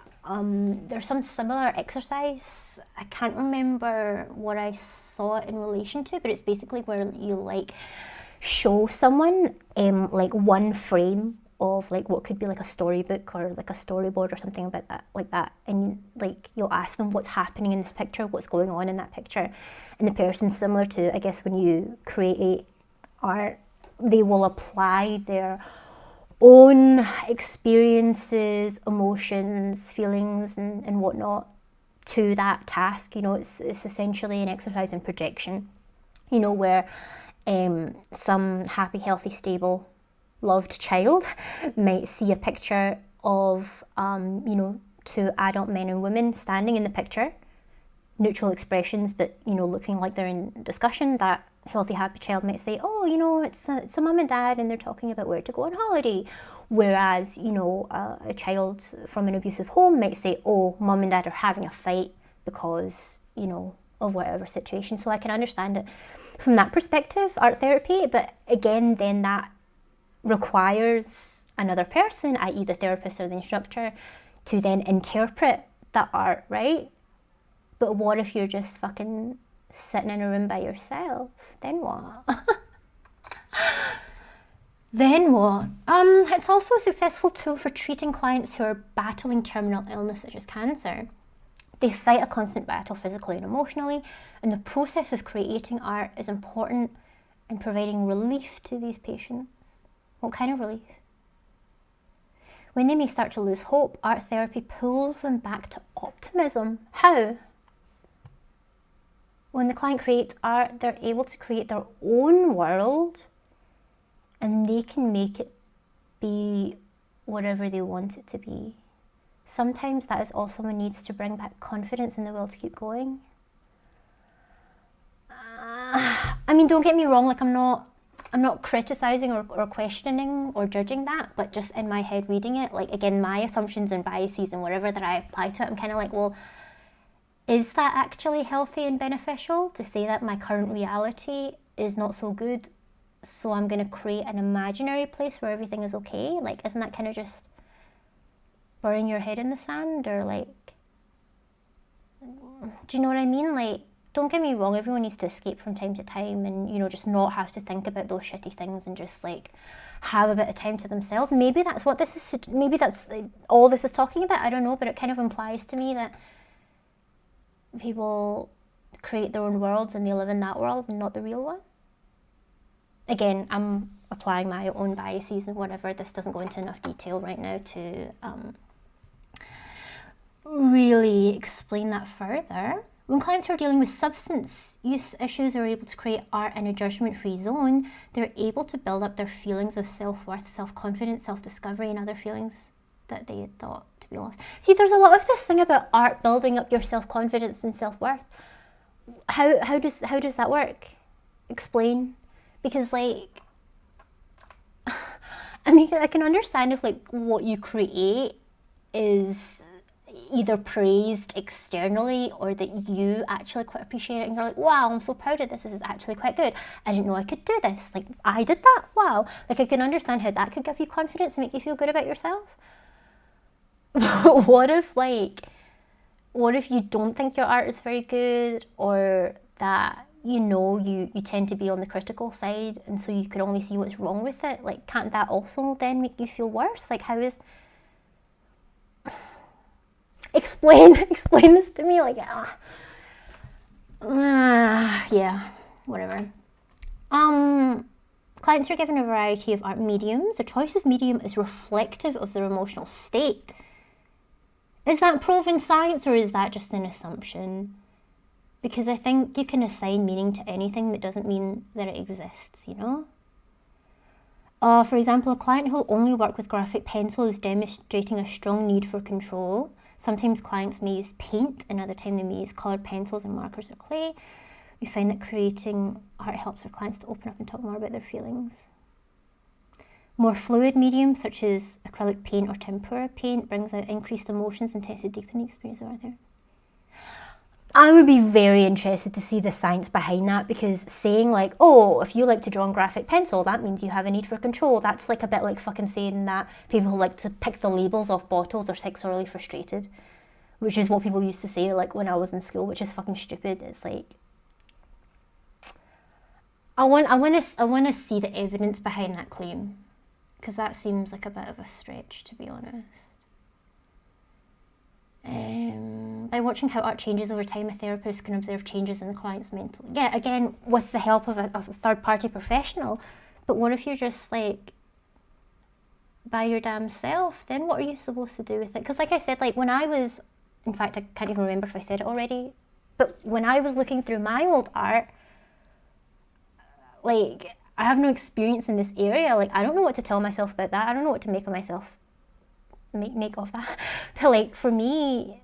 exercise. I can't remember what I saw it in relation to, but it's basically where you like show someone like one frame of like what could be like a storybook or like a storyboard or something about that, like that, and like you'll ask them what's happening in this picture, what's going on in that picture, and the person, similar to I guess when you create art, they will apply their own experiences, emotions, feelings and whatnot to that task. You know, it's essentially an exercise in projection, you know, where some happy, healthy, stable, loved child might see a picture of, you know, two adult men and women standing in the picture, neutral expressions, but, you know, looking like they're in discussion. That healthy, happy child might say, oh, you know, it's a mum and dad and they're talking about where to go on holiday. Whereas, you know, a child from an abusive home might say, oh, mum and dad are having a fight because, you know, of whatever situation. So I can understand it from that perspective, art therapy. But again, then that requires another person, i.e. the therapist or the instructor, to then interpret that art, right? But what if you're just fucking sitting in a room by yourself? Then what? Then what? It's also a successful tool for treating clients who are battling terminal illness such as cancer. They fight a constant battle physically and emotionally, and the process of creating art is important in providing relief to these patients. What kind of relief? When they may start to lose hope, art therapy pulls them back to optimism. How? When the client creates art, they're able to create their own world and they can make it be whatever they want it to be. Sometimes that is all someone needs to bring back confidence in the will to keep going. I mean, don't get me wrong, like I'm not criticizing or questioning or judging that, but just in my head reading it, like again, my assumptions and biases and whatever that I apply to it, I'm kind of like, well, is that actually healthy and beneficial to say that my current reality is not so good, so I'm going to create an imaginary place where everything is okay? Like, isn't that kind of just burying your head in the sand? Or like, do you know what I mean? Like, don't get me wrong, everyone needs to escape from time to time and, you know, just not have to think about those shitty things and just like have a bit of time to themselves. Maybe that's what this is, maybe that's all this is talking about, I don't know, but it kind of implies to me that people create their own worlds and they live in that world and not the real one. Again, I'm applying my own biases and whatever. This doesn't go into enough detail right now to really explain that further. When clients are dealing with substance use issues or are able to create art in a judgment-free zone, they're able to build up their feelings of self-worth, self-confidence, self-discovery, and other feelings that they had thought to be lost. See, there's a lot of this thing about art building up your self-confidence and self-worth. How does that work? Explain. Because like, I mean, I can understand if like what you create is either praised externally or that you actually quite appreciate it and you're like, wow, I'm so proud of this is actually quite good, I didn't know I could do this, like I did that, wow. Like I can understand how that could give you confidence and make you feel good about yourself. What if you don't think your art is very good, or that you know you tend to be on the critical side and so you can only see what's wrong with it? Like, can't that also then make you feel worse? Like, how is explain this to me? Like, yeah, whatever. Clients are given a variety of art mediums. The choice of medium is reflective of their emotional state. Is that proven science or is that just an assumption? Because I think you can assign meaning to anything that doesn't mean that it exists, you know? For example, a client who will only work with graphic pencil is demonstrating a strong need for control. Sometimes clients may use paint, another time they may use coloured pencils and markers or clay. We find that creating art helps our clients to open up and talk more about their feelings. More fluid mediums such as acrylic paint or tempera paint brings out increased emotions and tends to deepen the experience of art therapy. I would be very interested to see the science behind that, because saying like, oh, if you like to draw on graphic pencil, that means you have a need for control. That's like a bit like fucking saying that people who like to pick the labels off bottles are sexually frustrated, which is what people used to say like when I was in school, which is fucking stupid. It's like, I want to see the evidence behind that claim, because that seems like a bit of a stretch, to be honest. By watching how art changes over time, a therapist can observe changes in the client's mental. Yeah, again, with the help of a third-party professional. But what if you're just like by your damn self? Then what are you supposed to do with it? Because like I said, like when I was, in fact, I can't even remember if I said it already, but when I was looking through my old art, like I have no experience in this area. Like I don't know what to tell myself about that. I don't know what to make of myself. Make of that. But like for me,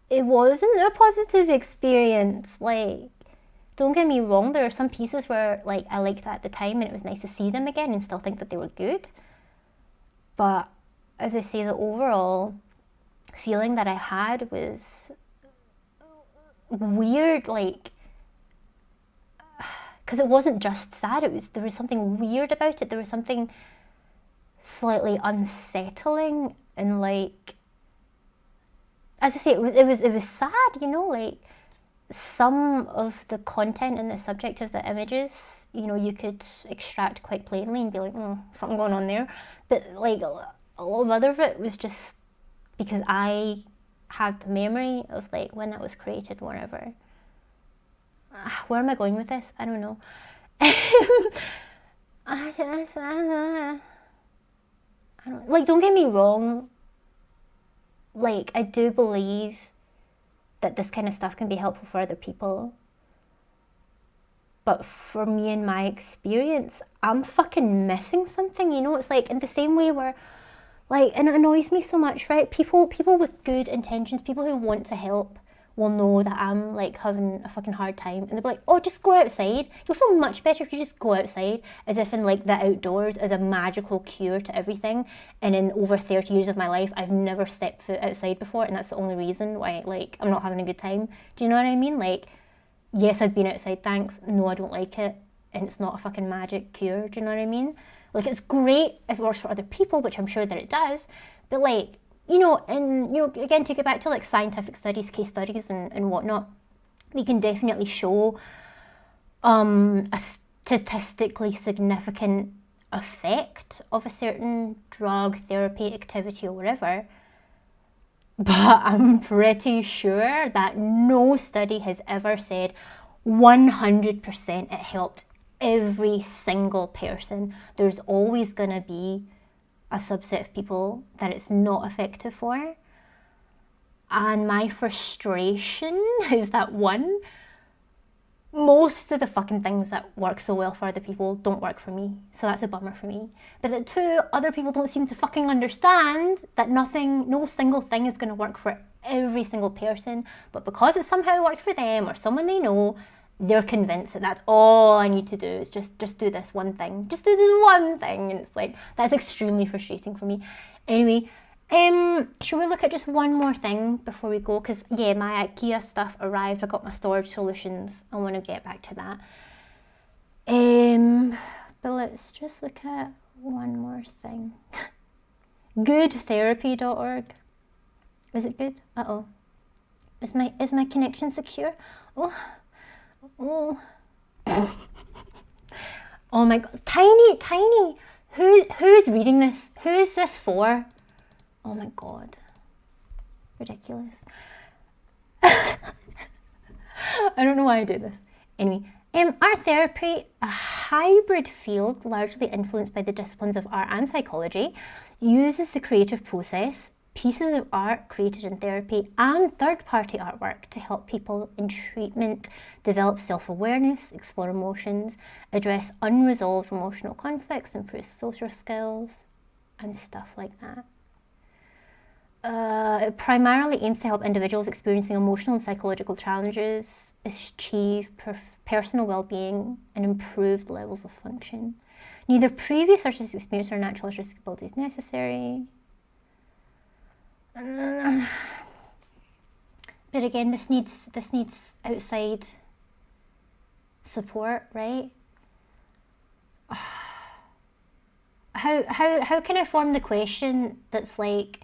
it wasn't a positive experience. Like, don't get me wrong, there are some pieces where like I liked at the time and it was nice to see them again and still think that they were good. But as I say, the overall feeling that I had was weird, like, because it wasn't just sad, there was something weird about it. There was something slightly unsettling, and like, as I say, it was sad, you know, like some of the content and the subject of the images, you know, you could extract quite plainly and be like, something going on there. But like a lot of other of it was just because I had the memory of like when that was created, whatever. Where am I going with this? I don't know. don't get me wrong, like, I do believe that this kind of stuff can be helpful for other people. But for me and my experience, I'm fucking missing something, you know? It's like in the same way where, like, and it annoys me so much, right? People with good intentions, people who want to help, will know that I'm like having a fucking hard time, and they'll be like, oh, just go outside. You'll feel much better if you just go outside, as if in like the outdoors is a magical cure to everything. And in over 30 years of my life, I've never stepped foot outside before, and that's the only reason why, like, I'm not having a good time. Do you know what I mean? Like, yes, I've been outside, thanks. No, I don't like it, and it's not a fucking magic cure. Do you know what I mean? Like, it's great if it works for other people, which I'm sure that it does, but like, you know, and, you know, again, take it back to like scientific studies, case studies and whatnot, we can definitely show a statistically significant effect of a certain drug, therapy, activity or whatever. But I'm pretty sure that no study has ever said 100% it helped every single person. There's always going to be a subset of people that it's not effective for. And my frustration is that, one, most of the fucking things that work so well for other people don't work for me. So that's a bummer for me. But that, two, other people don't seem to fucking understand that no single thing is going to work for every single person. But because it somehow worked for them or someone they know, they're convinced that that's all I need to do is just do this one thing. Just do this one thing. And it's like, that's extremely frustrating for me. Anyway, should we look at just one more thing before we go? Because, yeah, my IKEA stuff arrived. I got my storage solutions. I want to get back to that. But let's just look at one more thing. Goodtherapy.org. Is it good? Uh-oh. Is my connection secure? Oh my god, tiny. Who's reading this? Who is this for? Oh my god, ridiculous. I don't know why I do this. Anyway, art therapy, a hybrid field largely influenced by the disciplines of art and psychology, uses the creative process, pieces of art created in therapy, and third-party artwork to help people in treatment develop self-awareness, explore emotions, address unresolved emotional conflicts, improve social skills, and stuff like that. It primarily aims to help individuals experiencing emotional and psychological challenges achieve personal well-being and improved levels of function. Neither previous artistic experience or natural artistic ability is necessary. But again, this needs outside support, right? How can I form the question that's like,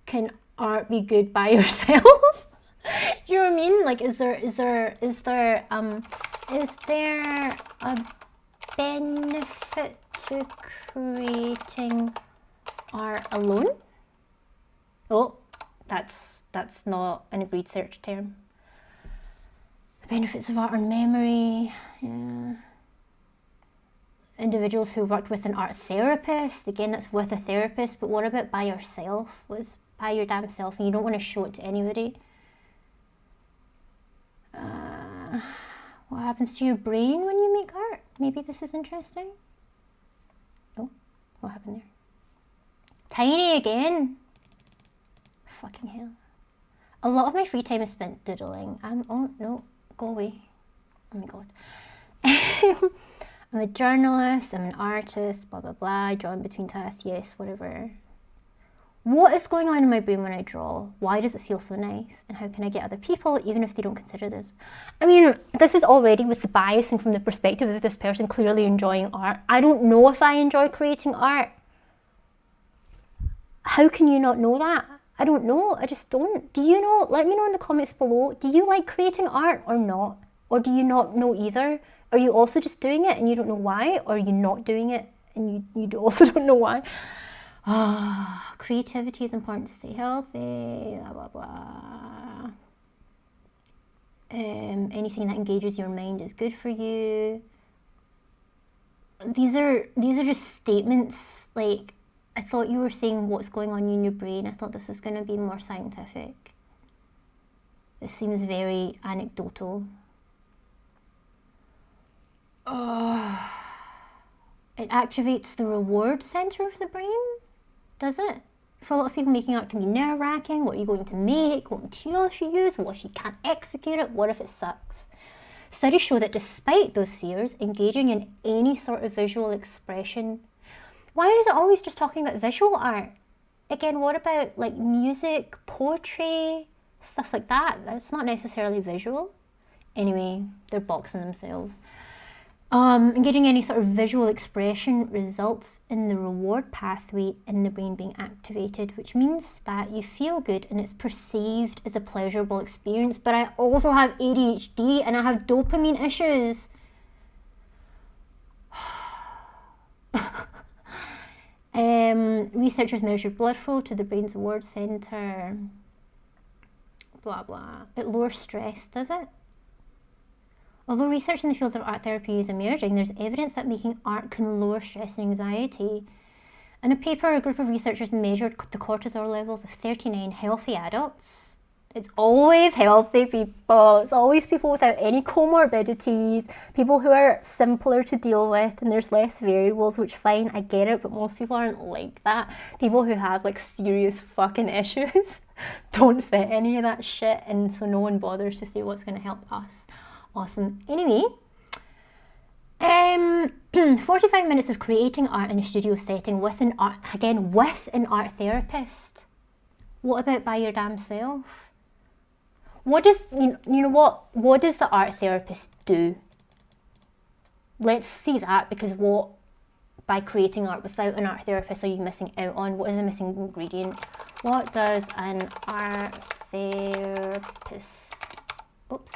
can art be good by yourself? Do you know what I mean? Like, is there a benefit to creating art alone? Oh, that's not an agreed search term. The benefits of art on memory. Yeah. Individuals who worked with an art therapist. Again, that's with a therapist. But what about by yourself? What's by your damn self, and you don't want to show it to anybody? What happens to your brain when you make art? Maybe this is interesting. Oh, what happened there? Tiny again. Fucking hell. A lot of my free time is spent doodling. Oh no, go away. Oh my god. I'm a journalist, I'm an artist, blah blah blah, I draw in between tasks, yes, whatever. What is going on in my brain when I draw? Why does it feel so nice? And how can I get other people, even if they don't consider this? I mean, this is already with the bias and from the perspective of this person clearly enjoying art. I don't know if I enjoy creating art. How can you not know that? I don't know, I just don't. Do you know? Let me know in the comments below. Do you like creating art or not? Or do you not know either? Are you also just doing it and you don't know why? Or are you not doing it and you also don't know why? Creativity is important to stay healthy, blah, blah, blah. Anything that engages your mind is good for you. These are just statements, like, I thought you were saying what's going on in your brain. I thought this was going to be more scientific. This seems very anecdotal. Oh, it activates the reward center of the brain, does it? For a lot of people, making art can be nerve-wracking. What are you going to make? What material should you use? What if you can't execute it? What if it sucks? Studies show that despite those fears, engaging in any sort of visual expression... Why is it always just talking about visual art? Again, what about like music, poetry, stuff like that? That's not necessarily visual. Anyway, they're boxing themselves. Engaging any sort of visual expression results in the reward pathway in the brain being activated, which means that you feel good and it's perceived as a pleasurable experience. But I also have ADHD and I have dopamine issues. Researchers measured blood flow to the brain's reward center. Blah, blah. It lowers stress, does it? Although research in the field of art therapy is emerging, there's evidence that making art can lower stress and anxiety. In a paper, a group of researchers measured the cortisol levels of 39 healthy adults. It's always healthy people. It's always people without any comorbidities, people who are simpler to deal with, and there's less variables, which fine, I get it, but most people aren't like that. People who have like serious fucking issues don't fit any of that shit, and so no one bothers to say what's going to help us. Awesome. Anyway, 45 minutes of creating art in a studio setting with an art therapist. What about by your damn self? What does, you know what does the art therapist do? Let's see that, because what, by creating art without an art therapist, are you missing out on? What is the missing ingredient? What does an art therapist, oops.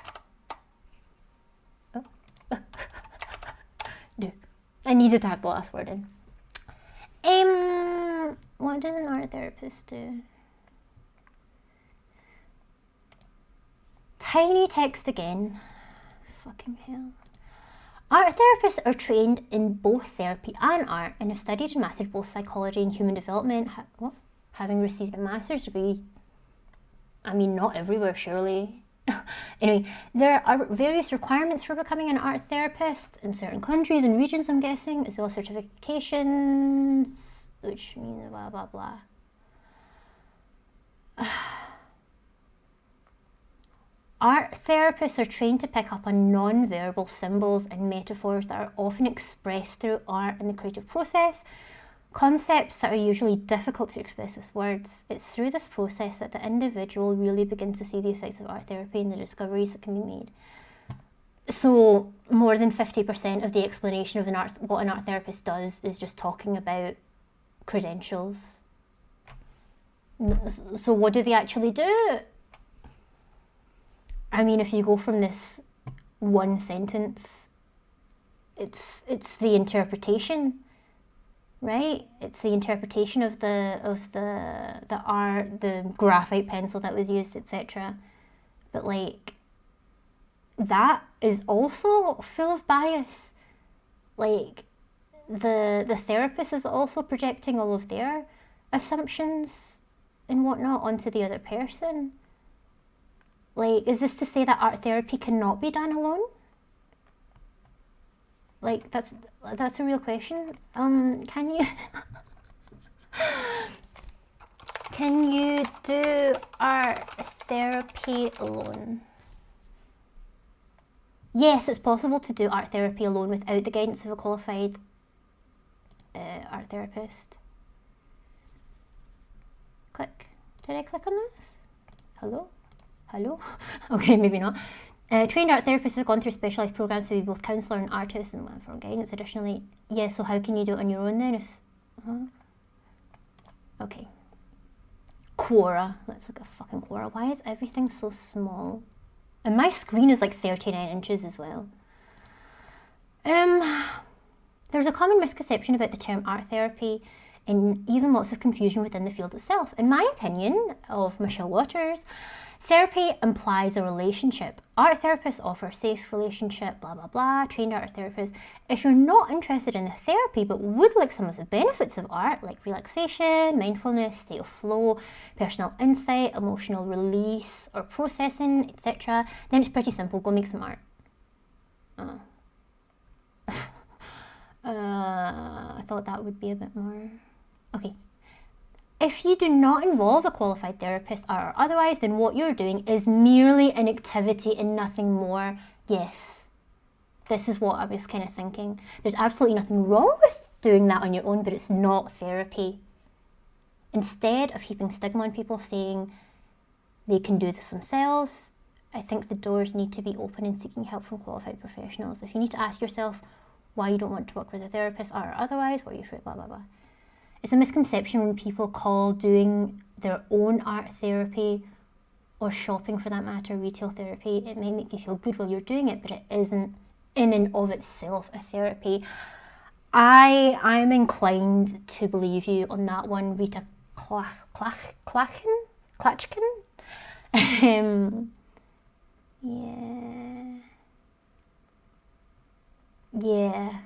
Do. I needed to have the last word in. What does an art therapist do? Tiny text again. Fucking hell. Art therapists are trained in both therapy and art and have studied and mastered both psychology and human development. Having received a master's degree. I mean, not everywhere, surely. Anyway, there are various requirements for becoming an art therapist in certain countries and regions, I'm guessing, as well as certifications, which means blah, blah, blah. Art therapists are trained to pick up on non-verbal symbols and metaphors that are often expressed through art and the creative process, concepts that are usually difficult to express with words. It's through this process that the individual really begins to see the effects of art therapy and the discoveries that can be made. So more than 50% of the explanation of what an art therapist does is just talking about credentials. So what do they actually do? I mean, if you go from this one sentence, it's the interpretation. Right? It's the interpretation of the art, the graphite pencil that was used, etc. But like, that is also full of bias. Like, the therapist is also projecting all of their assumptions and whatnot onto the other person. Like, is this to say that art therapy cannot be done alone? Like, that's a real question. Can you do art therapy alone? Yes, it's possible to do art therapy alone without the guidance of a qualified art therapist. Click. Did I click on this? Hello? Hello? Okay, maybe not. Trained art therapists have gone through specialised programs to be both counsellor and artist and for guidance additionally. Yeah, so how can you do it on your own then if... Okay. Quora. Let's look at fucking Quora. Why is everything so small? And my screen is like 39 inches as well. There's a common misconception about the term art therapy and even lots of confusion within the field itself. In my opinion, of Michelle Waters, Therapy implies a relationship. Art therapists offer safe relationship, blah, blah, blah, trained art therapists. If you're not interested in the therapy but would like some of the benefits of art, like relaxation, mindfulness, state of flow, personal insight, emotional release or processing, etc., then it's pretty simple. Go make some art. I thought that would be a bit more... Okay. If you do not involve a qualified therapist or otherwise, then what you're doing is merely an activity and nothing more. Yes, this is what I was kind of thinking. There's absolutely nothing wrong with doing that on your own, but it's not therapy. Instead of heaping stigma on people saying they can do this themselves, I think the doors need to be open in seeking help from qualified professionals. If you need to ask yourself why you don't want to work with a therapist or otherwise, what are you afraid, blah, blah, blah. It's a misconception when people call doing their own art therapy, or shopping for that matter, retail therapy. It may make you feel good while you're doing it, but it isn't in and of itself a therapy. I'm inclined to believe you on that one, Rita Klachkin? Yeah.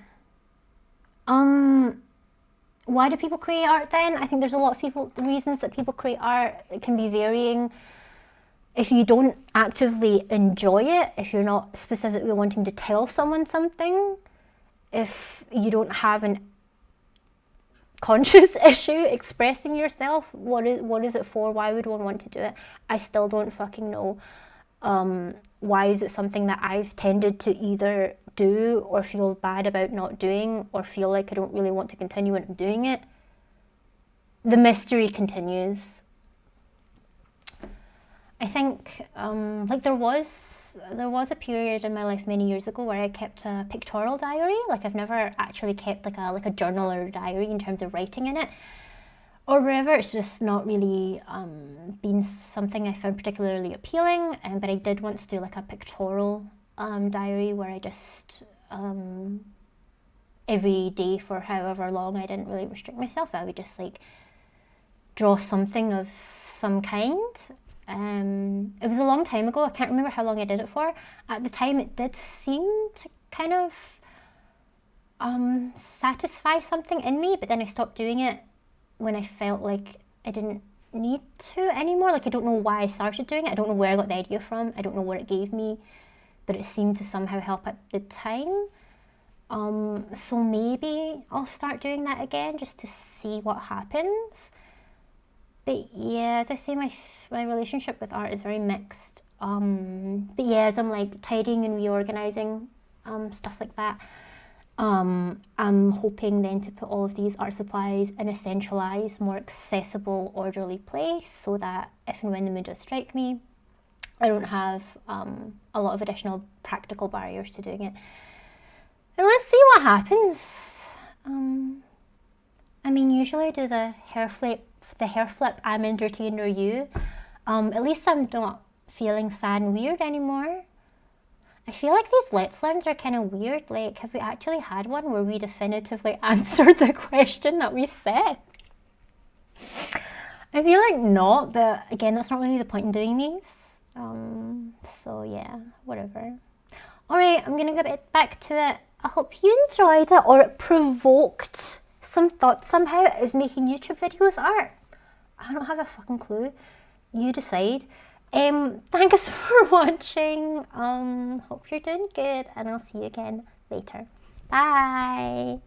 Why do people create art then? I think there's a lot of reasons that people create art. It can be varying. If you don't actively enjoy it, if you're not specifically wanting to tell someone something, if you don't have an conscious issue expressing yourself, what is it for? Why would one want to do it? I still don't fucking know. Why is it something that I've tended to either do or feel bad about not doing, or feel like I don't really want to continue when I'm doing it? The mystery continues. I think like there was a period in my life many years ago where I kept a pictorial diary. Like I've never actually kept like a journal or a diary in terms of writing in it or whatever. It's just not really been something I found particularly appealing. But I did once do like a pictorial diary where I just every day for however long, I didn't really restrict myself. I would just like draw something of some kind. It was a long time ago. I can't remember how long I did it for. At the time, it did seem to kind of satisfy something in me, but then I stopped doing it when I felt like I didn't need to anymore. Like I don't know why I started doing it. I don't know where I got the idea from. I don't know what it gave me, but it seemed to somehow help at the time. So maybe I'll start doing that again just to see what happens. But yeah, as I say, my relationship with art is very mixed. But yeah, as I'm like tidying and reorganizing stuff like that, I'm hoping then to put all of these art supplies in a centralized, more accessible, orderly place, so that if and when the mood does strike me, I don't have a lot of additional practical barriers to doing it. And let's see what happens. I mean, usually I do the hair flip, I'm entertained, or you. At least I'm not feeling sad and weird anymore. I feel like these Let's Learns are kind of weird. Like, have we actually had one where we definitively answered the question that we said? I feel like not, but again, that's not really the point in doing these. So yeah, whatever. Alright, I'm gonna get back to it. I hope you enjoyed it, or it provoked some thoughts somehow. Is making YouTube videos art? I don't have a fucking clue. You decide. Thanks for watching. Hope you're doing good, and I'll see you again later. Bye.